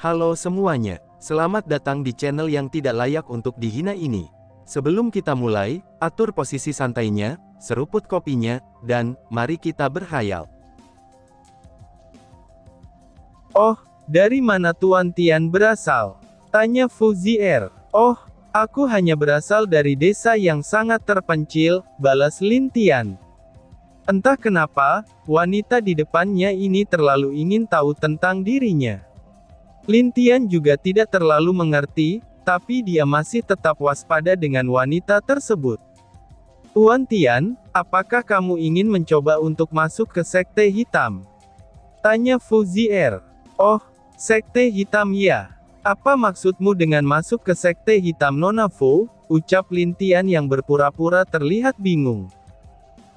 Halo semuanya, selamat datang di channel yang tidak layak untuk dihina ini. Sebelum kita mulai, atur posisi santainya, seruput kopinya, dan mari kita berkhayal. Oh, dari mana Tuan Tian berasal? Tanya Fu Zier. Oh, aku hanya berasal dari desa yang sangat terpencil, balas Lin Tian. Entah kenapa, wanita di depannya ini terlalu ingin tahu tentang dirinya. Lin Tian juga tidak terlalu mengerti, tapi dia masih tetap waspada dengan wanita tersebut. Tuan Tian, apakah kamu ingin mencoba untuk masuk ke Sekte Hitam? Tanya Fu Zier. Oh, Sekte Hitam ya. Apa maksudmu dengan masuk ke Sekte Hitam Nona Fu? Ucap Lin Tian yang berpura-pura terlihat bingung.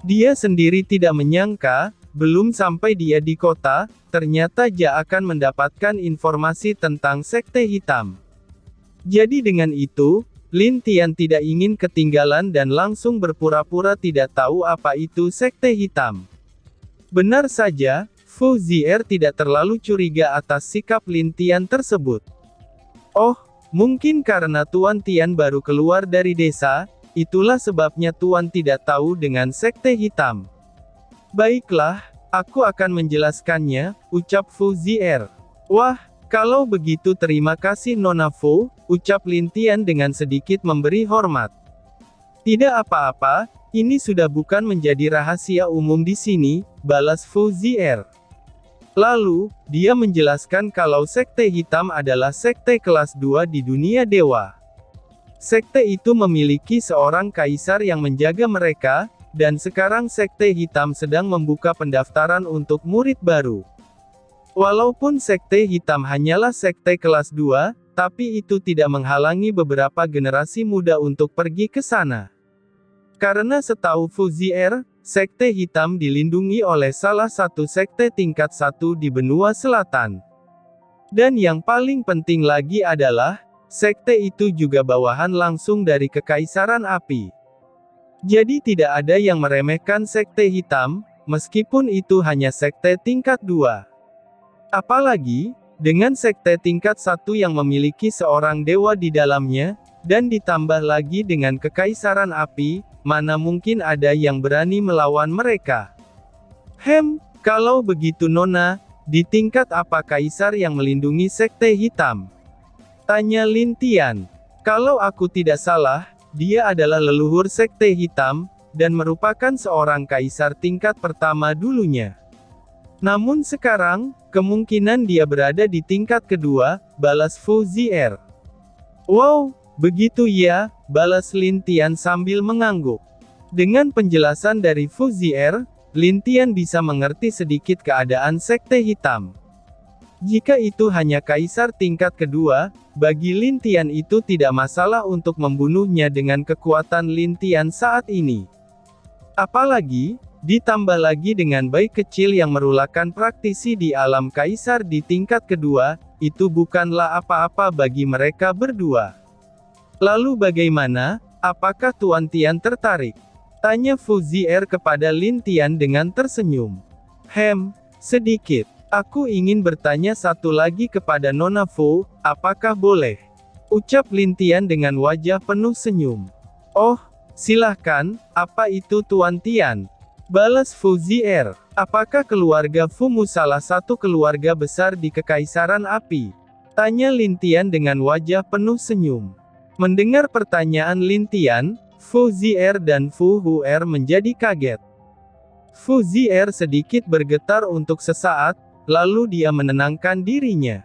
Dia sendiri tidak menyangka, belum sampai dia di kota, ternyata dia akan mendapatkan informasi tentang Sekte Hitam. Jadi dengan itu, Lin Tian tidak ingin ketinggalan dan langsung berpura-pura tidak tahu apa itu Sekte Hitam. Benar saja, Fu Zier tidak terlalu curiga atas sikap Lin Tian tersebut. Oh, mungkin karena Tuan Tian baru keluar dari desa, itulah sebabnya Tuan tidak tahu dengan Sekte Hitam. Baiklah, aku akan menjelaskannya, ucap Fu Zier. Wah, kalau begitu terima kasih Nona Fu, ucap Lin Tian dengan sedikit memberi hormat. Tidak apa-apa, ini sudah bukan menjadi rahasia umum di sini, balas Fu Zier. Lalu, dia menjelaskan kalau Sekte Hitam adalah sekte kelas 2 di dunia dewa. Sekte itu memiliki seorang kaisar yang menjaga mereka, dan sekarang Sekte Hitam sedang membuka pendaftaran untuk murid baru. Walaupun Sekte Hitam hanyalah sekte kelas 2, tapi itu tidak menghalangi beberapa generasi muda untuk pergi ke sana. Karena setahu Fu Zier, Sekte Hitam dilindungi oleh salah satu sekte tingkat 1 di benua selatan. Dan yang paling penting lagi adalah, sekte itu juga bawahan langsung dari Kekaisaran Api. Jadi tidak ada yang meremehkan Sekte Hitam, meskipun itu hanya sekte tingkat 2. Apalagi, dengan sekte tingkat 1 yang memiliki seorang dewa di dalamnya, dan ditambah lagi dengan Kekaisaran Api, mana mungkin ada yang berani melawan mereka. Kalau begitu Nona, di tingkat apa kaisar yang melindungi Sekte Hitam? Tanya Lin Tian. Kalau aku tidak salah, dia adalah leluhur Sekte Hitam, dan merupakan seorang kaisar tingkat pertama dulunya. Namun sekarang, kemungkinan dia berada di tingkat kedua, balas Fu Zier. Wow, begitu ya, balas Lin Tian sambil mengangguk. Dengan penjelasan dari Fu Zier, Lin Tian bisa mengerti sedikit keadaan Sekte Hitam. Jika itu hanya kaisar tingkat kedua, bagi Lin Tian itu tidak masalah untuk membunuhnya dengan kekuatan Lin Tian saat ini. Apalagi, ditambah lagi dengan bayi kecil yang merupakan praktisi di alam kaisar di tingkat kedua, itu bukanlah apa-apa bagi mereka berdua. Lalu bagaimana, apakah Tuan Tian tertarik? Tanya Fu Zier kepada Lin Tian dengan tersenyum. Sedikit. Aku ingin bertanya satu lagi kepada Nona Fu, apakah boleh? Ucap Lin Tian dengan wajah penuh senyum. Oh, silahkan, apa itu Tuan Tian? Balas Fu Zier. Apakah keluarga Fumu salah satu keluarga besar di Kekaisaran Api? Tanya Lin Tian dengan wajah penuh senyum. Mendengar pertanyaan Lin Tian, Fu Zier dan Fu Huer menjadi kaget. Fu Zier sedikit bergetar untuk sesaat, lalu dia menenangkan dirinya.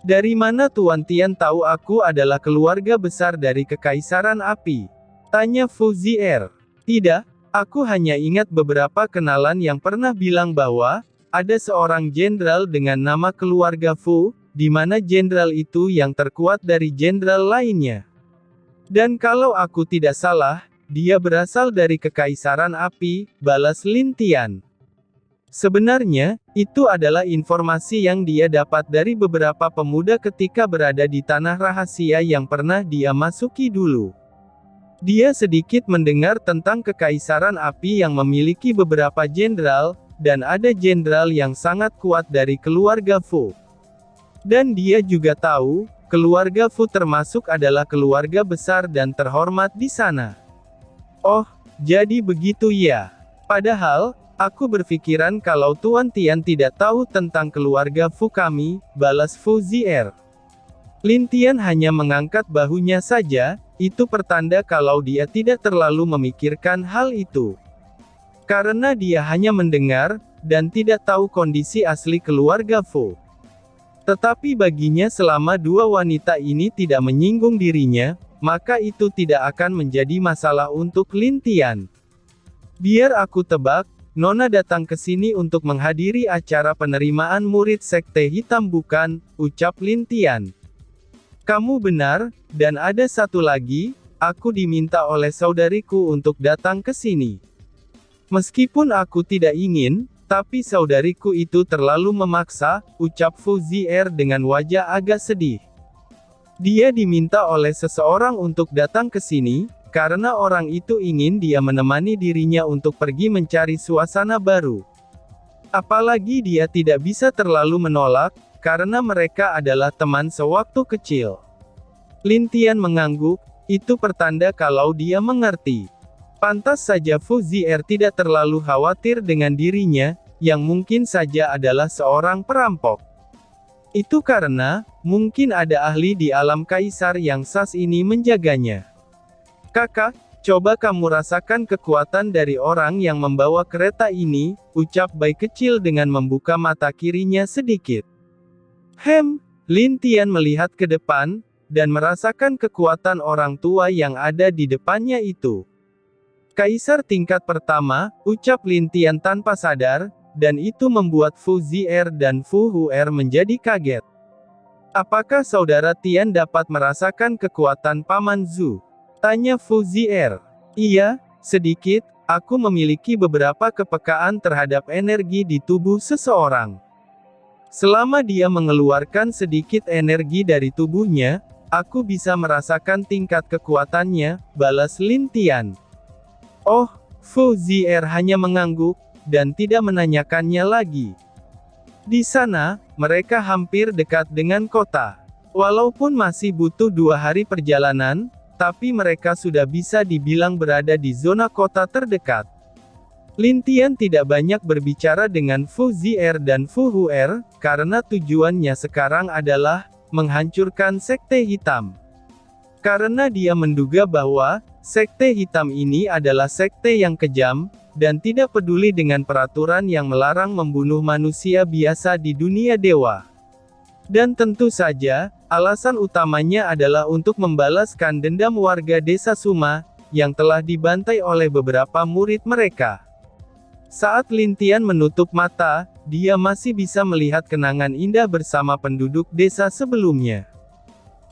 Dari mana Tuan Tian tahu aku adalah keluarga besar dari Kekaisaran Api? Tanya Fu Zier. Tidak, aku hanya ingat beberapa kenalan yang pernah bilang bahwa, ada seorang jenderal dengan nama keluarga Fu, di mana jenderal itu yang terkuat dari jenderal lainnya. Dan kalau aku tidak salah, dia berasal dari Kekaisaran Api, balas Lin Tian. Sebenarnya, itu adalah informasi yang dia dapat dari beberapa pemuda ketika berada di tanah rahasia yang pernah dia masuki dulu. Dia sedikit mendengar tentang Kekaisaran Api yang memiliki beberapa jenderal, dan ada jenderal yang sangat kuat dari keluarga Fu. Dan dia juga tahu, keluarga Fu termasuk adalah keluarga besar dan terhormat di sana. Oh, jadi begitu ya. Padahal, aku berpikiran kalau Tuan Tian tidak tahu tentang keluarga Fu kami, balas Fu Zier. Lin Tian hanya mengangkat bahunya saja, itu pertanda kalau dia tidak terlalu memikirkan hal itu. Karena dia hanya mendengar, dan tidak tahu kondisi asli keluarga Fu. Tetapi baginya selama dua wanita ini tidak menyinggung dirinya, maka itu tidak akan menjadi masalah untuk Lin Tian. Biar aku tebak, Nona datang ke sini untuk menghadiri acara penerimaan murid Sekte Hitam bukan, ucap Lin Tian. Kamu benar, dan ada satu lagi, aku diminta oleh saudariku untuk datang ke sini. Meskipun aku tidak ingin, tapi saudariku itu terlalu memaksa, ucap Fu Zier dengan wajah agak sedih. Dia diminta oleh seseorang untuk datang ke sini, karena orang itu ingin dia menemani dirinya untuk pergi mencari suasana baru. Apalagi dia tidak bisa terlalu menolak, karena mereka adalah teman sewaktu kecil. Lin Tian mengangguk, itu pertanda kalau dia mengerti. Pantas saja Fu Zier tidak terlalu khawatir dengan dirinya, yang mungkin saja adalah seorang perampok. Itu karena, mungkin ada ahli di alam kaisar yang sas ini menjaganya. Kakak, coba kamu rasakan kekuatan dari orang yang membawa kereta ini, ucap bayi kecil dengan membuka mata kirinya sedikit. Lin Tian melihat ke depan, dan merasakan kekuatan orang tua yang ada di depannya itu. Kaisar tingkat pertama, ucap Lin Tian tanpa sadar, dan itu membuat Fu Zier dan Fu Huer menjadi kaget. Apakah saudara Tian dapat merasakan kekuatan Paman Zhu? Tanya Fu Zier. Iya, sedikit, aku memiliki beberapa kepekaan terhadap energi di tubuh seseorang. Selama dia mengeluarkan sedikit energi dari tubuhnya, aku bisa merasakan tingkat kekuatannya, balas Lin Tian. Oh, Fu Zier hanya mengangguk, dan tidak menanyakannya lagi. Di sana, mereka hampir dekat dengan kota. Walaupun masih butuh 2 hari perjalanan, tapi mereka sudah bisa dibilang berada di zona kota terdekat. Lin Tian tidak banyak berbicara dengan Fu Zier dan Fu Huer, karena tujuannya sekarang adalah menghancurkan Sekte Hitam. Karena dia menduga bahwa Sekte Hitam ini adalah sekte yang kejam, dan tidak peduli dengan peraturan yang melarang membunuh manusia biasa di dunia dewa. Dan tentu saja, alasan utamanya adalah untuk membalaskan dendam warga desa Suma, yang telah dibantai oleh beberapa murid mereka. Saat Lin Tian menutup mata, dia masih bisa melihat kenangan indah bersama penduduk desa sebelumnya.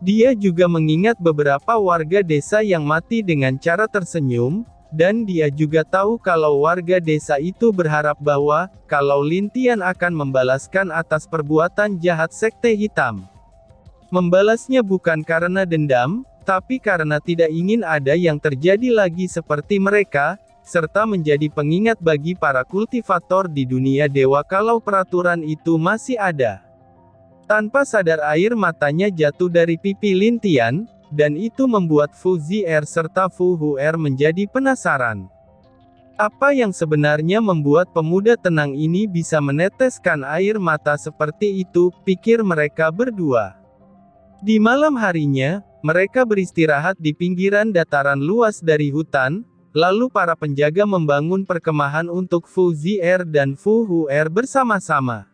Dia juga mengingat beberapa warga desa yang mati dengan cara tersenyum, dan dia juga tahu kalau warga desa itu berharap bahwa, kalau Lin Tian akan membalaskan atas perbuatan jahat Sekte Hitam. Membalasnya bukan karena dendam, tapi karena tidak ingin ada yang terjadi lagi seperti mereka, serta menjadi pengingat bagi para kultivator di dunia dewa kalau peraturan itu masih ada. Tanpa sadar air matanya jatuh dari pipi Lin Tian, dan itu membuat Fu Zier serta Fu Huer menjadi penasaran. Apa yang sebenarnya membuat pemuda tenang ini bisa meneteskan air mata seperti itu, pikir mereka berdua. Di malam harinya, mereka beristirahat di pinggiran dataran luas dari hutan, lalu para penjaga membangun perkemahan untuk Fu Zier dan Fu Huer bersama-sama.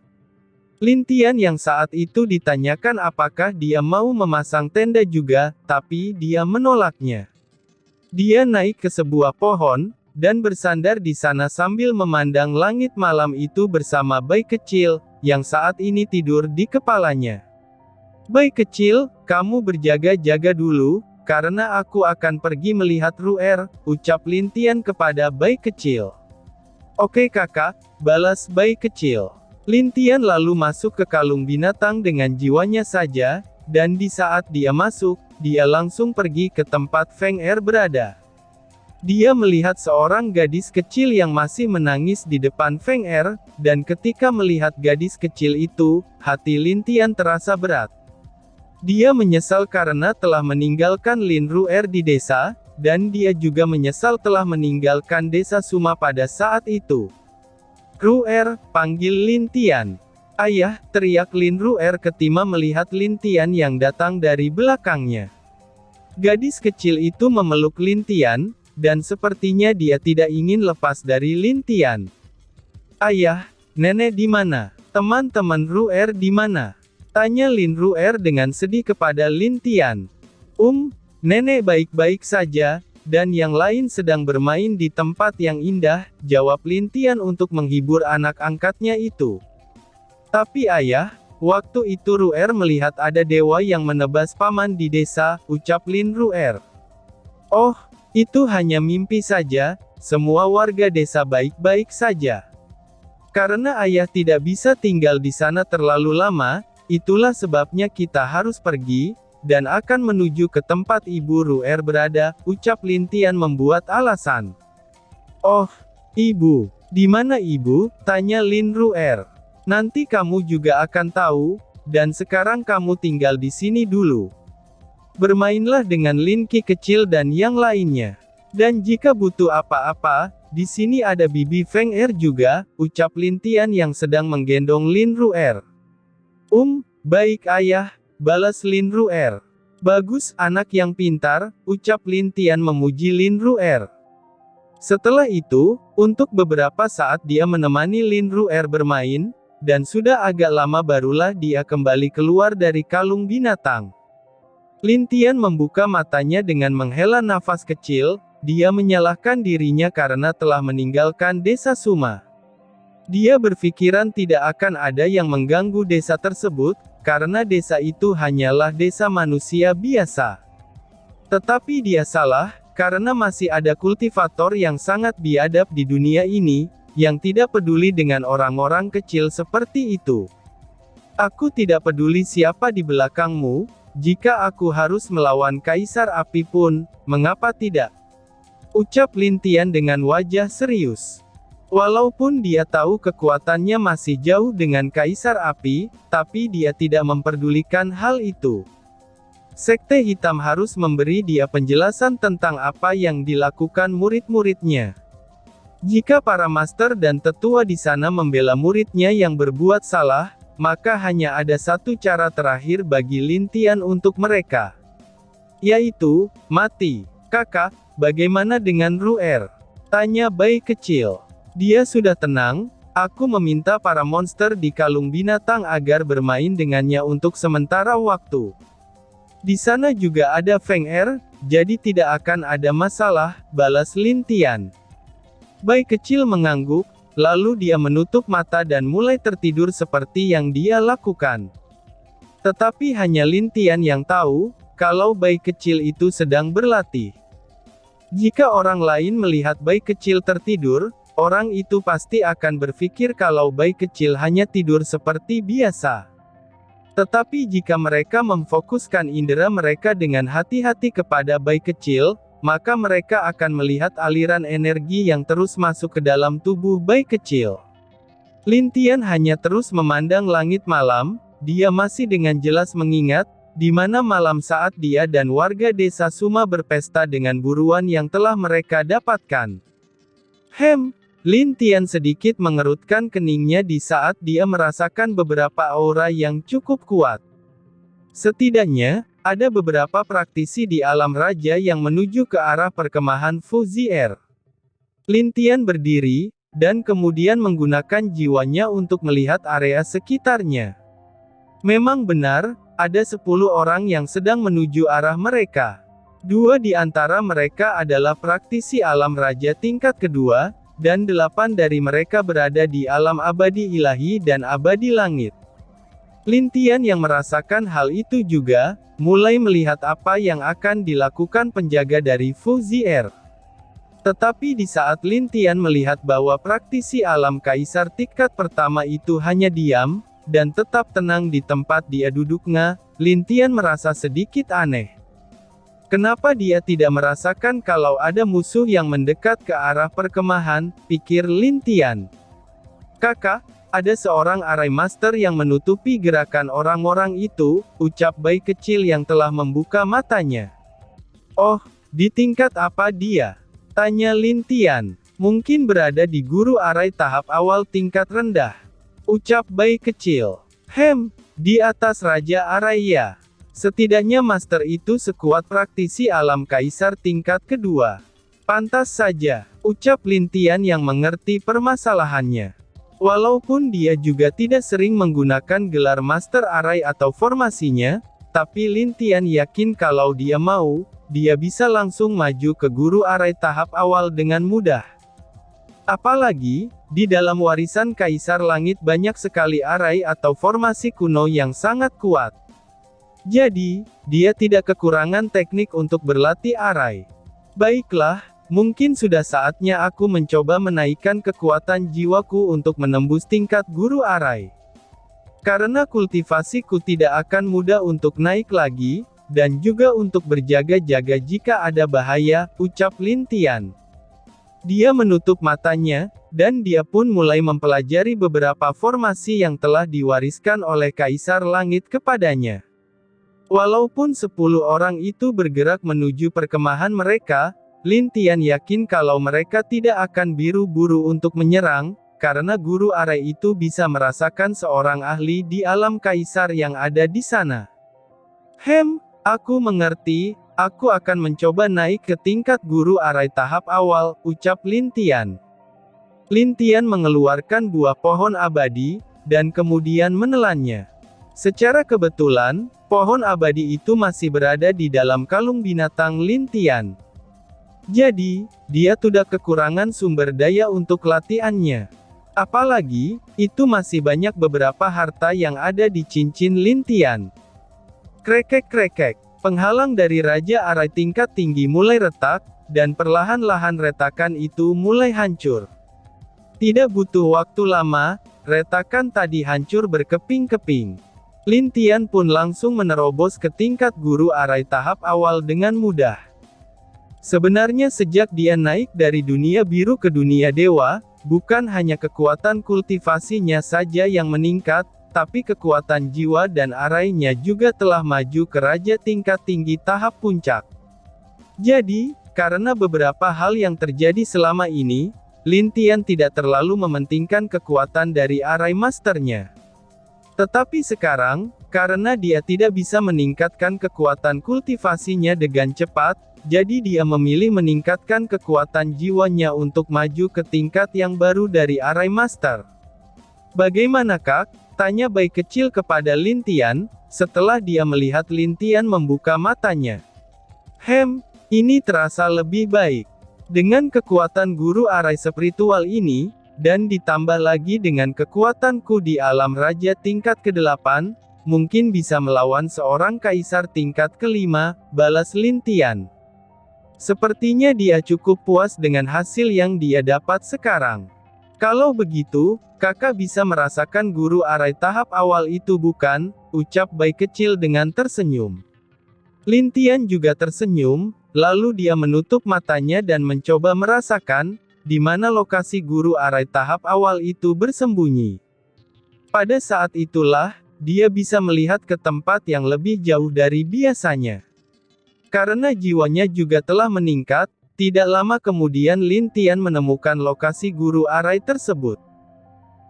Lin Tian yang saat itu ditanyakan apakah dia mau memasang tenda juga, tapi dia menolaknya. Dia naik ke sebuah pohon, dan bersandar di sana sambil memandang langit malam itu bersama bayi kecil, yang saat ini tidur di kepalanya. Bayi kecil, kamu berjaga-jaga dulu, karena aku akan pergi melihat Ruer, ucap Lin Tian kepada bayi kecil. Oke kakak, balas bayi kecil. Lin Tian lalu masuk ke kalung binatang dengan jiwanya saja, dan di saat dia masuk, dia langsung pergi ke tempat Feng Er berada. Dia melihat seorang gadis kecil yang masih menangis di depan Feng Er, dan ketika melihat gadis kecil itu, hati Lin Tian terasa berat. Dia menyesal karena telah meninggalkan Lin Ru'er di desa, dan dia juga menyesal telah meninggalkan desa Suma pada saat itu. "Ru'er," panggil Lin Tian. "Ayah," teriak Lin Ru'er ketika melihat Lin Tian yang datang dari belakangnya. Gadis kecil itu memeluk Lin Tian, dan sepertinya dia tidak ingin lepas dari Lin Tian. "Ayah, nenek di mana? Teman-teman Ru'er di mana?" tanya Lin Ru'er dengan sedih kepada Lin Tian. Nenek baik-baik saja, dan yang lain sedang bermain di tempat yang indah," jawab Lin Tian untuk menghibur anak angkatnya itu. "Tapi ayah, waktu itu Ru'er melihat ada dewa yang menebas paman di desa," ucap Lin Ru'er. "Oh, itu hanya mimpi saja, semua warga desa baik-baik saja. Karena ayah tidak bisa tinggal di sana terlalu lama, itulah sebabnya kita harus pergi, dan akan menuju ke tempat Ibu Ru'er berada," ucap Lin Tian membuat alasan. "Oh, Ibu, di mana Ibu?" tanya Lin Ru'er. "Nanti kamu juga akan tahu, dan sekarang kamu tinggal di sini dulu. Bermainlah dengan Lin Qi kecil dan yang lainnya. Dan jika butuh apa-apa, di sini ada Bibi Feng Er juga," ucap Lin Tian yang sedang menggendong Lin Ru'er. Baik ayah," balas Lin Ru'er. "Bagus, anak yang pintar," ucap Lin Tian memuji Lin Ru'er. Setelah itu, untuk beberapa saat dia menemani Lin Ru'er bermain, dan sudah agak lama barulah dia kembali keluar dari kalung binatang. Lin Tian membuka matanya dengan menghela nafas kecil, dia menyalahkan dirinya karena telah meninggalkan desa Suma. Dia berpikiran tidak akan ada yang mengganggu desa tersebut, karena desa itu hanyalah desa manusia biasa. Tetapi dia salah, karena masih ada kultivator yang sangat biadab di dunia ini, yang tidak peduli dengan orang-orang kecil seperti itu. "Aku tidak peduli siapa di belakangmu, jika aku harus melawan Kaisar Api pun, mengapa tidak?" ucap Lin Tian dengan wajah serius. Walaupun dia tahu kekuatannya masih jauh dengan Kaisar Api, tapi dia tidak memperdulikan hal itu. Sekte Hitam harus memberi dia penjelasan tentang apa yang dilakukan murid-muridnya. Jika para master dan tetua di sana membela muridnya yang berbuat salah, maka hanya ada satu cara terakhir bagi Lin Tian untuk mereka. Yaitu, mati. "Kakak, bagaimana dengan Ru'er?" tanya bayi kecil. "Dia sudah tenang, aku meminta para monster di kalung binatang agar bermain dengannya untuk sementara waktu. Di sana juga ada Feng Er, jadi tidak akan ada masalah," balas Lin Tian. Bayi kecil mengangguk, lalu dia menutup mata dan mulai tertidur seperti yang dia lakukan. Tetapi hanya Lin Tian yang tahu, kalau bayi kecil itu sedang berlatih. Jika orang lain melihat bayi kecil tertidur, orang itu pasti akan berpikir kalau bayi kecil hanya tidur seperti biasa. Tetapi jika mereka memfokuskan indera mereka dengan hati-hati kepada bayi kecil, maka mereka akan melihat aliran energi yang terus masuk ke dalam tubuh bayi kecil. Lin Tian hanya terus memandang langit malam, dia masih dengan jelas mengingat, di mana malam saat dia dan warga desa Suma berpesta dengan buruan yang telah mereka dapatkan. Lin Tian sedikit mengerutkan keningnya di saat dia merasakan beberapa aura yang cukup kuat. Setidaknya, ada beberapa praktisi di alam raja yang menuju ke arah perkemahan Fuzier. Lin Tian berdiri, dan kemudian menggunakan jiwanya untuk melihat area sekitarnya. Memang benar, ada 10 orang yang sedang menuju arah mereka. 2 di antara mereka adalah praktisi alam raja tingkat kedua, dan 8 dari mereka berada di alam abadi ilahi dan abadi langit. Lin Tian yang merasakan hal itu juga, mulai melihat apa yang akan dilakukan penjaga dari Fuzier. Tetapi di saat Lin Tian melihat bahwa praktisi alam kaisar tingkat pertama itu hanya diam, dan tetap tenang di tempat dia duduknya, Lin Tian merasa sedikit aneh. Kenapa dia tidak merasakan kalau ada musuh yang mendekat ke arah perkemahan, pikir Lin Tian. Kakak, ada seorang Arai Master yang menutupi gerakan orang-orang itu, ucap bayi kecil yang telah membuka matanya. Oh, di tingkat apa dia? Tanya Lin Tian. Mungkin berada di guru Arai tahap awal tingkat rendah. Ucap bayi kecil. Di atas Raja Arai ya. Setidaknya master itu sekuat praktisi alam kaisar tingkat kedua. Pantas saja, ucap Lin Tian yang mengerti permasalahannya. Walaupun dia juga tidak sering menggunakan gelar Master Arai atau formasinya, tapi Lin Tian yakin kalau dia mau, dia bisa langsung maju ke guru Arai tahap awal dengan mudah. Apalagi, di dalam warisan Kaisar Langit banyak sekali Arai atau formasi kuno yang sangat kuat. Jadi, dia tidak kekurangan teknik untuk berlatih Arai. Baiklah, mungkin sudah saatnya aku mencoba menaikkan kekuatan jiwaku untuk menembus tingkat guru Arai. Karena kultivasiku tidak akan mudah untuk naik lagi, dan juga untuk berjaga-jaga jika ada bahaya, ucap Lin Tian. Dia menutup matanya, dan dia pun mulai mempelajari beberapa formasi yang telah diwariskan oleh Kaisar Langit kepadanya. Walaupun 10 orang itu bergerak menuju perkemahan mereka, Lin Tian yakin kalau mereka tidak akan buru-buru untuk menyerang, karena guru Arai itu bisa merasakan seorang ahli di alam kaisar yang ada di sana. Aku mengerti, aku akan mencoba naik ke tingkat guru Arai tahap awal, ucap Lin Tian. Lin Tian mengeluarkan buah pohon abadi, dan kemudian menelannya. Secara kebetulan, pohon abadi itu masih berada di dalam kalung binatang Lin Tian. Jadi, dia tidak kekurangan sumber daya untuk latihannya. Apalagi, itu masih banyak beberapa harta yang ada di cincin Lin Tian. Krekek-krekek, penghalang dari Raja Arai tingkat tinggi mulai retak, dan perlahan-lahan retakan itu mulai hancur. Tidak butuh waktu lama, retakan tadi hancur berkeping-keping. Lin Tian pun langsung menerobos ke tingkat guru Arai tahap awal dengan mudah. Sebenarnya sejak dia naik dari dunia biru ke dunia dewa, bukan hanya kekuatan kultivasinya saja yang meningkat, tapi kekuatan jiwa dan arainya juga telah maju ke raja tingkat tinggi tahap puncak. Jadi, karena beberapa hal yang terjadi selama ini, Lin Tian tidak terlalu mementingkan kekuatan dari Arai Masternya. Tetapi sekarang, karena dia tidak bisa meningkatkan kekuatan kultivasinya dengan cepat, jadi dia memilih meningkatkan kekuatan jiwanya untuk maju ke tingkat yang baru dari Arai Master. Bagaimana Kak? Tanya bayi kecil kepada Lin Tian, setelah dia melihat Lin Tian membuka matanya. Ini terasa lebih baik. Dengan kekuatan guru Arai spiritual ini, dan ditambah lagi dengan kekuatanku di alam raja tingkat ke-8, mungkin bisa melawan seorang kaisar tingkat ke-5, balas Lin Tian. Sepertinya dia cukup puas dengan hasil yang dia dapat sekarang. Kalau begitu, kakak bisa merasakan guru Arai tahap awal itu bukan? Ucap bayi kecil dengan tersenyum. Lin Tian juga tersenyum, lalu dia menutup matanya dan mencoba merasakan, di mana lokasi guru Arai tahap awal itu bersembunyi. Pada saat itulah, dia bisa melihat ke tempat yang lebih jauh dari biasanya. Karena jiwanya juga telah meningkat, tidak lama kemudian Lin Tian menemukan lokasi guru Arai tersebut.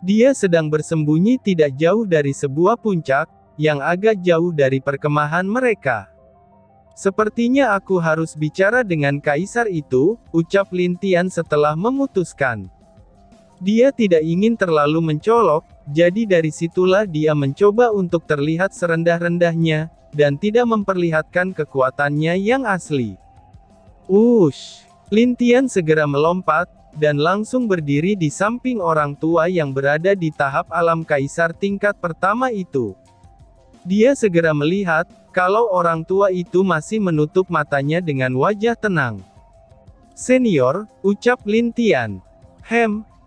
Dia sedang bersembunyi tidak jauh dari sebuah puncak, yang agak jauh dari perkemahan mereka. Sepertinya aku harus bicara dengan kaisar itu, ucap Lin Tian setelah memutuskan. Dia tidak ingin terlalu mencolok, jadi dari situlah dia mencoba untuk terlihat serendah-rendahnya, dan tidak memperlihatkan kekuatannya yang asli. Lin Tian segera melompat, dan langsung berdiri di samping orang tua yang berada di tahap alam kaisar tingkat pertama itu. Dia segera melihat, kalau orang tua itu masih menutup matanya dengan wajah tenang. Senior, ucap Lin Tian.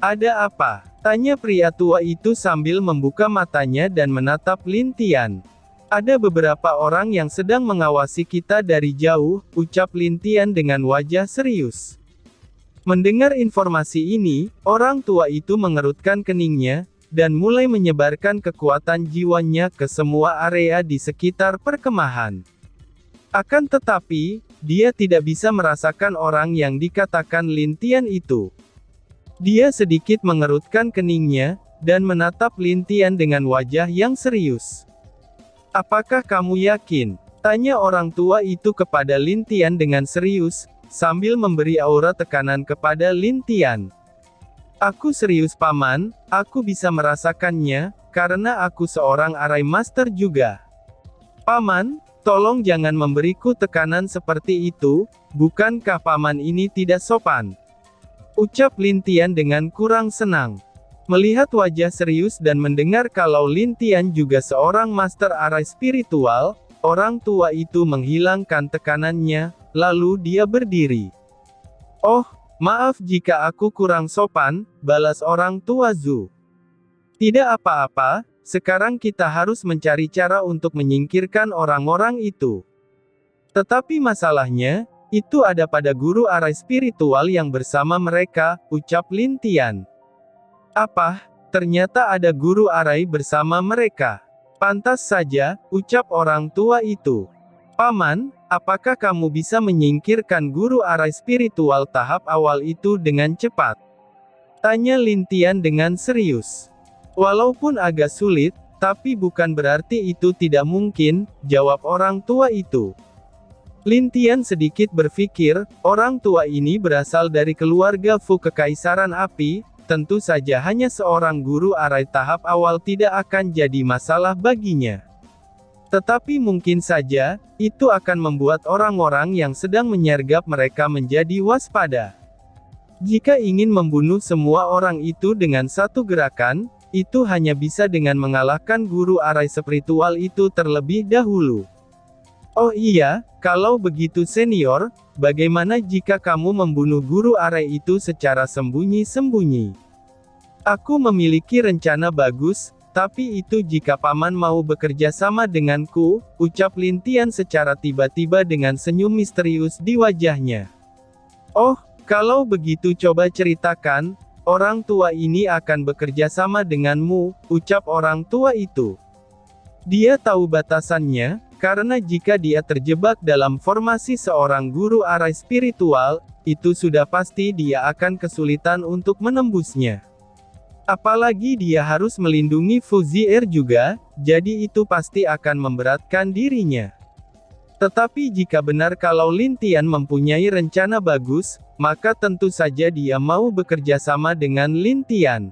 Ada apa? Tanya pria tua itu sambil membuka matanya dan menatap Lin Tian. Ada beberapa orang yang sedang mengawasi kita dari jauh, ucap Lin Tian dengan wajah serius. Mendengar informasi ini, orang tua itu mengerutkan keningnya, dan mulai menyebarkan kekuatan jiwanya ke semua area di sekitar perkemahan. Akan tetapi, dia tidak bisa merasakan orang yang dikatakan Lin Tian itu. Dia sedikit mengerutkan keningnya, dan menatap Lin Tian dengan wajah yang serius. "Apakah kamu yakin?" tanya orang tua itu kepada Lin Tian dengan serius, sambil memberi aura tekanan kepada Lin Tian. "Aku serius paman, aku bisa merasakannya, karena aku seorang arai master juga." "Paman, tolong jangan memberiku tekanan seperti itu, bukankah paman ini tidak sopan?" ucap Lin Tian dengan kurang senang. Melihat wajah serius dan mendengar kalau Lin Tian juga seorang master arai spiritual, orang tua itu menghilangkan tekanannya, lalu dia berdiri. "Oh, maaf jika aku kurang sopan," balas orang tua Zhu. "Tidak apa-apa, sekarang kita harus mencari cara untuk menyingkirkan orang-orang itu. Tetapi masalahnya, itu ada pada guru arai spiritual yang bersama mereka," ucap Lin Tian. "Apa? Ternyata ada guru arai bersama mereka. Pantas saja," ucap orang tua itu. "Paman, apakah kamu bisa menyingkirkan guru arai spiritual tahap awal itu dengan cepat?" tanya Lin Tian dengan serius. "Walaupun agak sulit, tapi bukan berarti itu tidak mungkin," jawab orang tua itu. Lin Tian sedikit berpikir, orang tua ini berasal dari keluarga Fu Kekaisaran Api, tentu saja hanya seorang guru arai tahap awal tidak akan jadi masalah baginya. Tetapi mungkin saja, itu akan membuat orang-orang yang sedang menyergap mereka menjadi waspada. Jika ingin membunuh semua orang itu dengan satu gerakan, itu hanya bisa dengan mengalahkan guru arai spiritual itu terlebih dahulu. "Oh iya, kalau begitu senior, bagaimana jika kamu membunuh guru arai itu secara sembunyi-sembunyi?" "Aku memiliki rencana bagus, tapi itu jika paman mau bekerja sama denganku," ucap Lin Tian secara tiba-tiba dengan senyum misterius di wajahnya. "Oh, kalau begitu coba ceritakan, orang tua ini akan bekerja sama denganmu," ucap orang tua itu. Dia tahu batasannya, karena jika dia terjebak dalam formasi seorang guru arai spiritual, itu sudah pasti dia akan kesulitan untuk menembusnya. Apalagi dia harus melindungi Fu Zi'er juga, jadi itu pasti akan memberatkan dirinya. Tetapi jika benar kalau Lin Tian mempunyai rencana bagus, maka tentu saja dia mau bekerja sama dengan Lin Tian.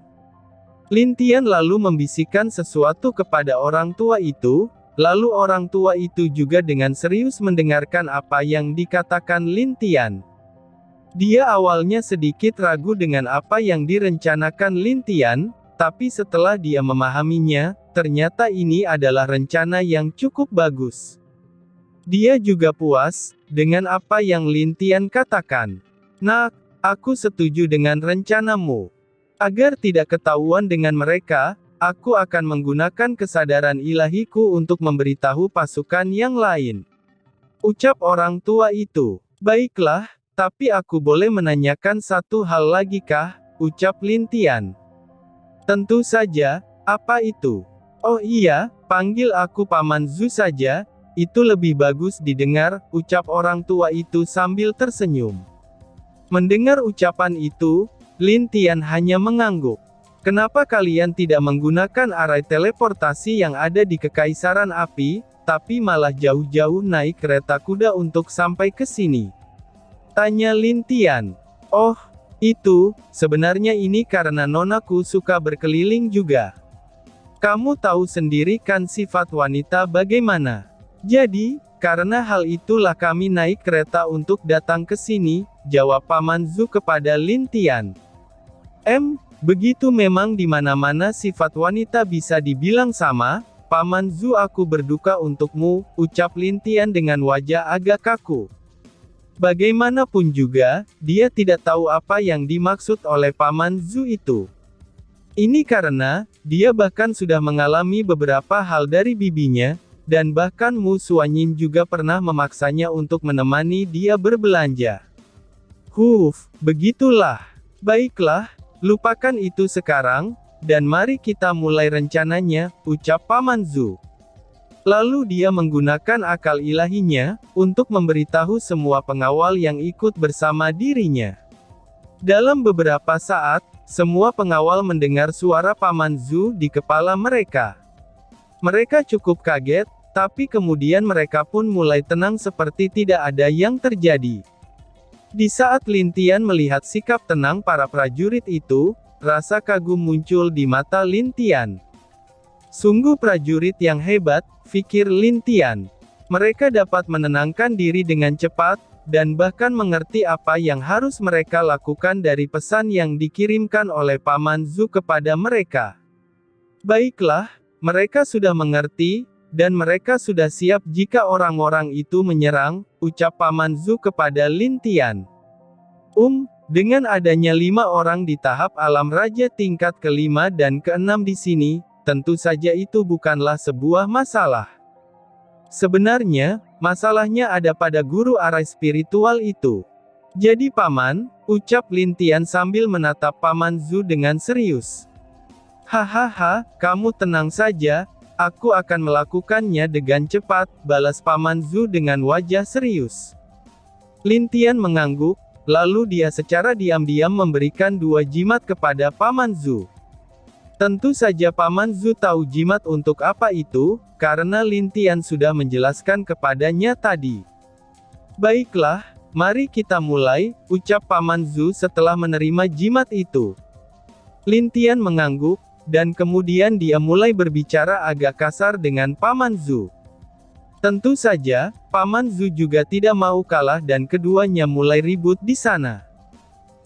Lin Tian lalu membisikkan sesuatu kepada orang tua itu, lalu orang tua itu juga dengan serius mendengarkan apa yang dikatakan Lin Tian. Dia awalnya sedikit ragu dengan apa yang direncanakan Lin Tian, tapi setelah dia memahaminya, ternyata ini adalah rencana yang cukup bagus. Dia juga puas dengan apa yang Lin Tian katakan. "Nak, aku setuju dengan rencanamu. Agar tidak ketahuan dengan mereka, aku akan menggunakan kesadaran ilahiku untuk memberitahu pasukan yang lain," ucap orang tua itu. "Baiklah, tapi aku boleh menanyakan satu hal lagi kah?" ucap Lin Tian. "Tentu saja, apa itu?" "Oh iya, panggil aku Paman Zhu saja, itu lebih bagus didengar," ucap orang tua itu sambil tersenyum. Mendengar ucapan itu, Lin Tian hanya mengangguk. "Kenapa kalian tidak menggunakan arai teleportasi yang ada di Kekaisaran Api, tapi malah jauh-jauh naik kereta kuda untuk sampai ke sini?" tanya Lin Tian. "Oh, itu, sebenarnya ini karena nonaku suka berkeliling juga. Kamu tahu sendiri kan sifat wanita bagaimana. Jadi, karena hal itulah kami naik kereta untuk datang ke sini," jawab Paman Zhu kepada Lin Tian. Begitu memang di mana-mana sifat wanita bisa dibilang sama, Paman Zhu, aku berduka untukmu," ucap Lin Tian dengan wajah agak kaku. Bagaimanapun juga, dia tidak tahu apa yang dimaksud oleh Paman Zhu itu. Ini karena, dia bahkan sudah mengalami beberapa hal dari bibinya, dan bahkan Mu Xuanyin juga pernah memaksanya untuk menemani dia berbelanja. Begitulah. Baiklah, lupakan itu sekarang, dan mari kita mulai rencananya, ucap Paman Zhu. Lalu dia menggunakan akal ilahinya, untuk memberitahu semua pengawal yang ikut bersama dirinya. Dalam beberapa saat, semua pengawal mendengar suara Paman Zhu di kepala mereka. Mereka cukup kaget, tapi kemudian mereka pun mulai tenang seperti tidak ada yang terjadi. Di saat Lin Tian melihat sikap tenang para prajurit itu, rasa kagum muncul di mata Lin Tian. Sungguh prajurit yang hebat, pikir Lin Tian. Mereka dapat menenangkan diri dengan cepat, dan bahkan mengerti apa yang harus mereka lakukan dari pesan yang dikirimkan oleh Paman Zhu kepada mereka. Baiklah, mereka sudah mengerti, dan mereka sudah siap jika orang-orang itu menyerang, ucap Paman Zhu kepada Lin Tian. Dengan adanya 5 orang di tahap alam raja tingkat ke-5 dan ke-6 di sini, tentu saja itu bukanlah sebuah masalah. Sebenarnya, masalahnya ada pada guru arah spiritual itu. Jadi Paman, ucap Lin Tian sambil menatap Paman Zhu dengan serius. Hahaha, kamu tenang saja, aku akan melakukannya dengan cepat, balas Paman Zhu dengan wajah serius. Lin Tian mengangguk, lalu dia secara diam-diam memberikan 2 jimat kepada Paman Zhu. Tentu saja Paman Zhu tahu jimat untuk apa itu, karena Lin Tian sudah menjelaskan kepadanya tadi. Baiklah, mari kita mulai, ucap Paman Zhu setelah menerima jimat itu. Lin Tian mengangguk, dan kemudian dia mulai berbicara agak kasar dengan Paman Zhu. Tentu saja, Paman Zhu juga tidak mau kalah dan keduanya mulai ribut di sana.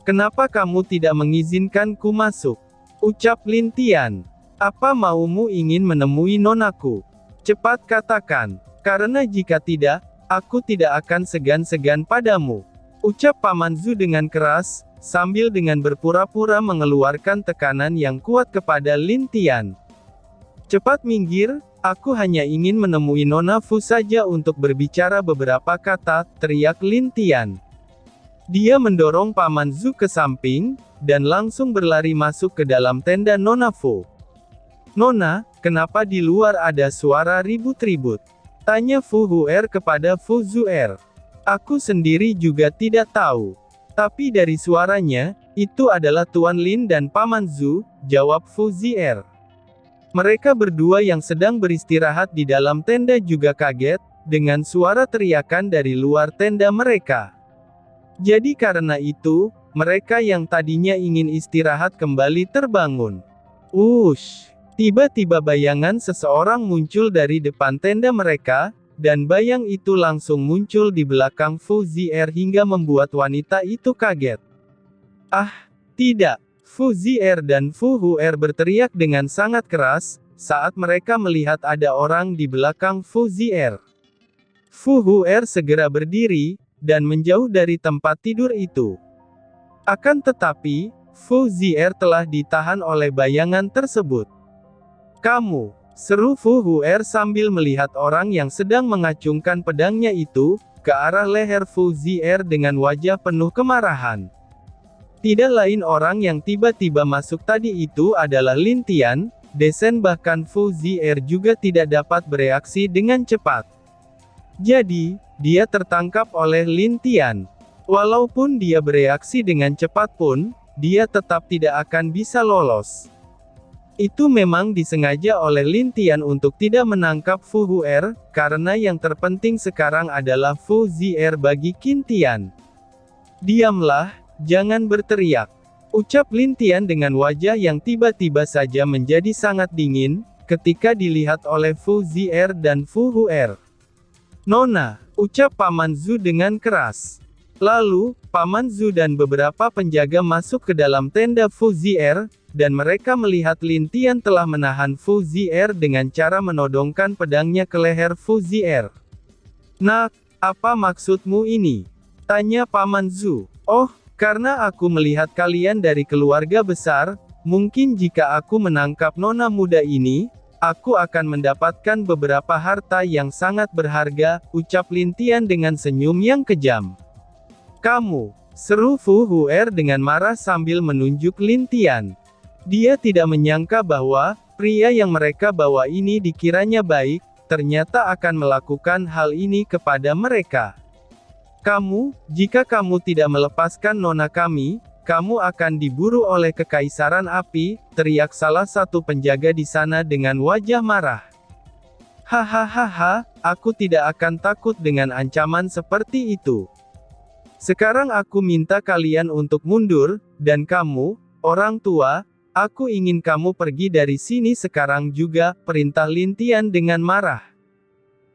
Kenapa kamu tidak mengizinkanku masuk? Ucap Lin Tian. Apa maumu ingin menemui nonaku? Cepat katakan, karena jika tidak, aku tidak akan segan-segan padamu. Ucap Paman Zhu dengan keras, sambil dengan berpura-pura mengeluarkan tekanan yang kuat kepada Lin Tian. Cepat minggir, aku hanya ingin menemui Nona Fu saja untuk berbicara beberapa kata, teriak Lin Tian. Dia mendorong Paman Zhu ke samping, dan langsung berlari masuk ke dalam tenda Nona Fu. Nona, kenapa di luar ada suara ribut-ribut? Tanya Fu Huer kepada Fu Zuer. Aku sendiri juga tidak tahu. Tapi dari suaranya, itu adalah Tuan Lin dan Paman Zhu, jawab Fu Zier. Mereka berdua yang sedang beristirahat di dalam tenda juga kaget, dengan suara teriakan dari luar tenda mereka. Jadi karena itu, mereka yang tadinya ingin istirahat kembali terbangun. Tiba-tiba bayangan seseorang muncul dari depan tenda mereka, dan bayang itu langsung muncul di belakang Fu Zier hingga membuat wanita itu kaget. Tidak! Fu Zier dan Fu Huer berteriak dengan sangat keras, saat mereka melihat ada orang di belakang Fu Zier. Fu Huer segera berdiri, dan menjauh dari tempat tidur itu. Akan tetapi, Fu Zier telah ditahan oleh bayangan tersebut. Kamu! Seru Fu Huer sambil melihat orang yang sedang mengacungkan pedangnya itu, ke arah leher Fu Zier dengan wajah penuh kemarahan. Tidak lain orang yang tiba-tiba masuk tadi itu adalah Lin Tian, Desen bahkan Fu Zier juga tidak dapat bereaksi dengan cepat. Jadi, dia tertangkap oleh Lin Tian. Walaupun dia bereaksi dengan cepat pun, dia tetap tidak akan bisa lolos. Itu memang disengaja oleh Lin Tian untuk tidak menangkap Fu Huer, karena yang terpenting sekarang adalah Fu Zier bagi Qin Tian. Diamlah, jangan berteriak. Ucap Lin Tian dengan wajah yang tiba-tiba saja menjadi sangat dingin, ketika dilihat oleh Fu Zier dan Fu Huer. Nona, ucap Paman Zhu dengan keras. Lalu, Paman Zhu dan beberapa penjaga masuk ke dalam tenda Fu Zier, dan mereka melihat Lin Tian telah menahan Fu Zier dengan cara menodongkan pedangnya ke leher Fu Zier. Nak, apa maksudmu ini? Tanya Paman Zhu. Karena aku melihat kalian dari keluarga besar, mungkin jika aku menangkap nona muda ini, aku akan mendapatkan beberapa harta yang sangat berharga, ucap Lin Tian dengan senyum yang kejam. Kamu, seru Fu Huer dengan marah sambil menunjuk Lin Tian. Dia tidak menyangka bahwa, pria yang mereka bawa ini dikiranya baik, ternyata akan melakukan hal ini kepada mereka. Kamu, jika kamu tidak melepaskan nona kami, kamu akan diburu oleh Kekaisaran Api, teriak salah satu penjaga di sana dengan wajah marah. Hahaha, aku tidak akan takut dengan ancaman seperti itu. Sekarang aku minta kalian untuk mundur, dan kamu, orang tua, aku ingin kamu pergi dari sini sekarang juga, perintah Lin Tian dengan marah.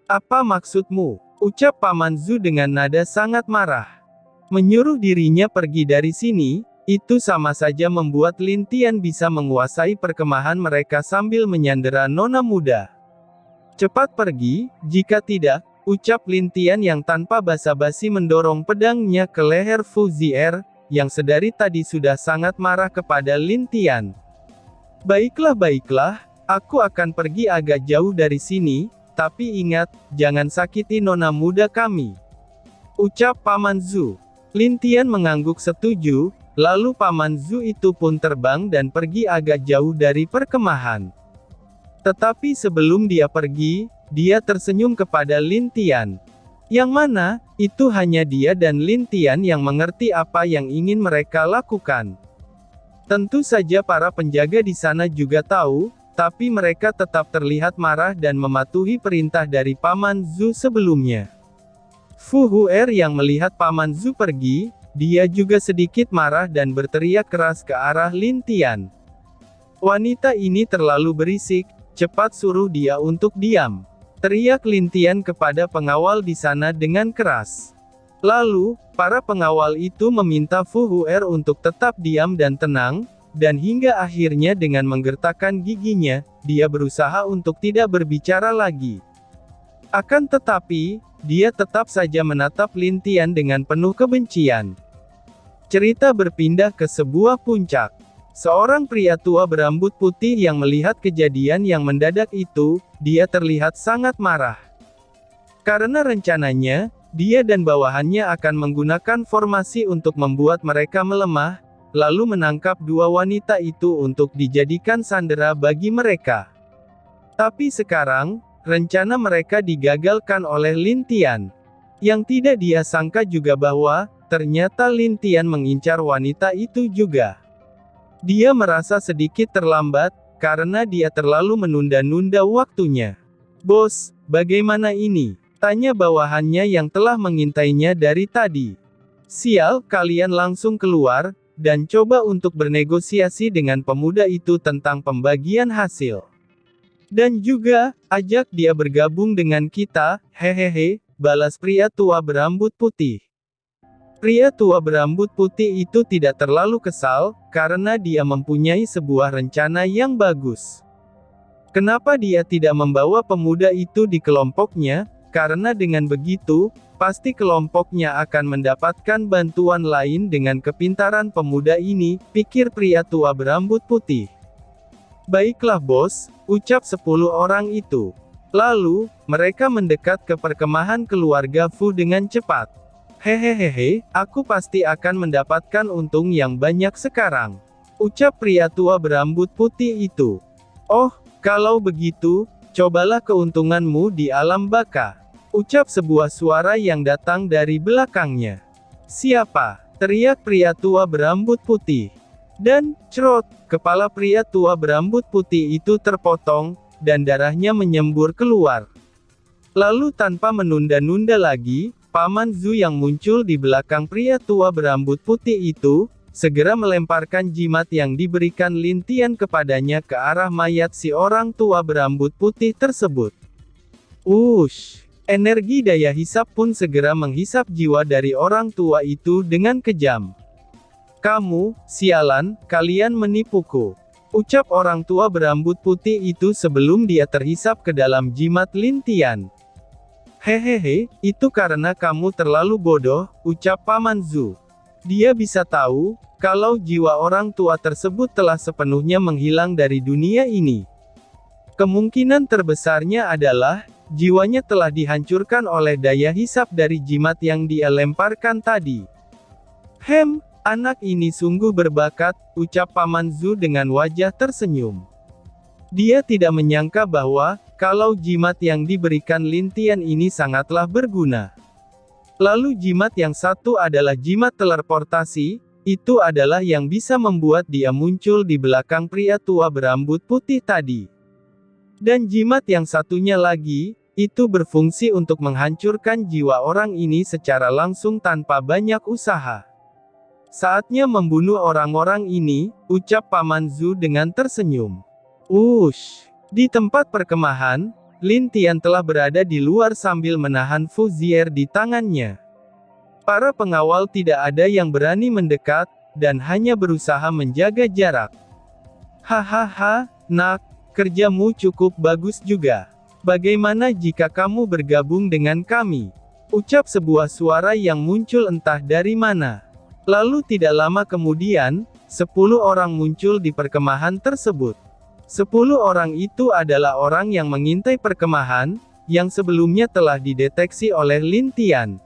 Apa maksudmu? Ucap Paman Zhu dengan nada sangat marah. Menyuruh dirinya pergi dari sini, itu sama saja membuat Lin Tian bisa menguasai perkemahan mereka sambil menyandera nona muda. Cepat pergi, jika tidak, ucap Lin Tian yang tanpa basa-basi mendorong pedangnya ke leher Fu Zier, yang sedari tadi sudah sangat marah kepada Lin Tian. Baiklah, aku akan pergi agak jauh dari sini, tapi ingat, jangan sakiti nona muda kami. Ucap Paman Zhu. Lin Tian mengangguk setuju, lalu Paman Zhu itu pun terbang dan pergi agak jauh dari perkemahan. Tetapi sebelum dia pergi, dia tersenyum kepada Lin Tian. Yang mana, itu hanya dia dan Lin Tian yang mengerti apa yang ingin mereka lakukan. Tentu saja para penjaga di sana juga tahu, tapi mereka tetap terlihat marah dan mematuhi perintah dari Paman Zhu sebelumnya. Fu Huer yang melihat Paman Zhu pergi, dia juga sedikit marah dan berteriak keras ke arah Lin Tian. Wanita ini terlalu berisik, cepat suruh dia untuk diam. Teriak Lin Tian kepada pengawal di sana dengan keras. Lalu, para pengawal itu meminta Fu Huer untuk tetap diam dan tenang, dan hingga akhirnya dengan menggertakkan giginya, dia berusaha untuk tidak berbicara lagi. Akan tetapi, dia tetap saja menatap Lin Tian dengan penuh kebencian. Cerita berpindah ke sebuah puncak. Seorang pria tua berambut putih yang melihat kejadian yang mendadak itu, dia terlihat sangat marah. Karena rencananya, dia dan bawahannya akan menggunakan formasi untuk membuat mereka melemah, lalu menangkap dua wanita itu untuk dijadikan sandera bagi mereka. Tapi sekarang, rencana mereka digagalkan oleh Lin Tian. Yang tidak dia sangka juga bahwa, ternyata Lin Tian mengincar wanita itu juga. Dia merasa sedikit terlambat, karena dia terlalu menunda-nunda waktunya. Bos, bagaimana ini? Tanya bawahannya yang telah mengintainya dari tadi. Sial, kalian langsung keluar, dan coba untuk bernegosiasi dengan pemuda itu tentang pembagian hasil. Dan juga, ajak dia bergabung dengan kita, hehehe, balas pria tua berambut putih. Pria tua berambut putih itu tidak terlalu kesal, karena dia mempunyai sebuah rencana yang bagus. Kenapa dia tidak membawa pemuda itu di kelompoknya? Karena dengan begitu, pasti kelompoknya akan mendapatkan bantuan lain dengan kepintaran pemuda ini, pikir pria tua berambut putih. Baiklah bos, ucap 10 orang itu. Lalu, mereka mendekat ke perkemahan keluarga Fu dengan cepat. Hehehehe, aku pasti akan mendapatkan untung yang banyak sekarang. Ucap pria tua berambut putih itu. Oh, kalau begitu, cobalah keuntunganmu di alam baka. Ucap sebuah suara yang datang dari belakangnya. Siapa? Teriak pria tua berambut putih. Dan, cerot, kepala pria tua berambut putih itu terpotong, dan darahnya menyembur keluar. Lalu tanpa menunda-nunda lagi, Paman Zhu yang muncul di belakang pria tua berambut putih itu, segera melemparkan jimat yang diberikan Lin Tian kepadanya ke arah mayat si orang tua berambut putih tersebut. Ush! Energi daya hisap pun segera menghisap jiwa dari orang tua itu dengan kejam. Kamu, sialan, kalian menipuku. Ucap orang tua berambut putih itu sebelum dia terhisap ke dalam jimat Lin Tian. Hehehe, itu karena kamu terlalu bodoh, ucap Paman Zhu. Dia bisa tahu, kalau jiwa orang tua tersebut telah sepenuhnya menghilang dari dunia ini. Kemungkinan terbesarnya adalah, jiwanya telah dihancurkan oleh daya hisap dari jimat yang dia lemparkan tadi. Anak ini sungguh berbakat, ucap Paman Zhu dengan wajah tersenyum. Dia tidak menyangka bahwa, kalau jimat yang diberikan Lin Tian ini sangatlah berguna. Lalu jimat yang satu adalah jimat teleportasi, itu adalah yang bisa membuat dia muncul di belakang pria tua berambut putih tadi. Dan jimat yang satunya lagi, itu berfungsi untuk menghancurkan jiwa orang ini secara langsung tanpa banyak usaha. Saatnya membunuh orang-orang ini, ucap Paman Zhu dengan tersenyum. Di tempat perkemahan, Lin Tian telah berada di luar sambil menahan Fu Zier di tangannya. Para pengawal tidak ada yang berani mendekat, dan hanya berusaha menjaga jarak. Hahaha, nak, kerjamu cukup bagus juga. Bagaimana jika kamu bergabung dengan kami? Ucap sebuah suara yang muncul entah dari mana. Lalu tidak lama kemudian, 10 orang muncul di perkemahan tersebut. 10 orang itu adalah orang yang mengintai perkemahan, yang sebelumnya telah dideteksi oleh Lin Tian.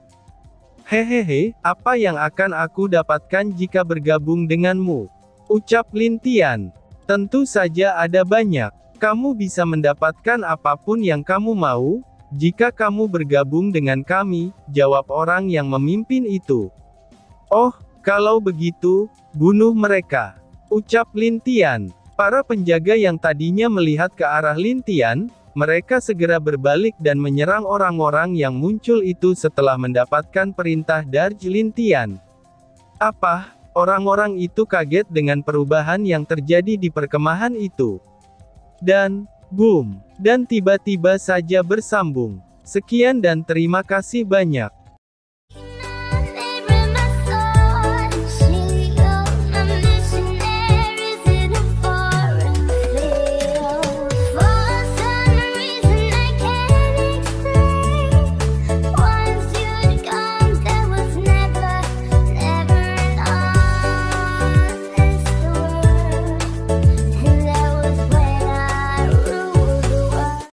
Hehehe, apa yang akan aku dapatkan jika bergabung denganmu? Ucap Lin Tian. Tentu saja ada banyak. Kamu bisa mendapatkan apapun yang kamu mau, jika kamu bergabung dengan kami, jawab orang yang memimpin itu. Oh, kalau begitu, bunuh mereka. Ucap Lin Tian. Para penjaga yang tadinya melihat ke arah Lin Tian, mereka segera berbalik dan menyerang orang-orang yang muncul itu setelah mendapatkan perintah dari Lin Tian. Apa? Orang-orang itu kaget dengan perubahan yang terjadi di perkemahan itu. Dan, boom! Dan tiba-tiba saja bersambung. Sekian dan terima kasih banyak.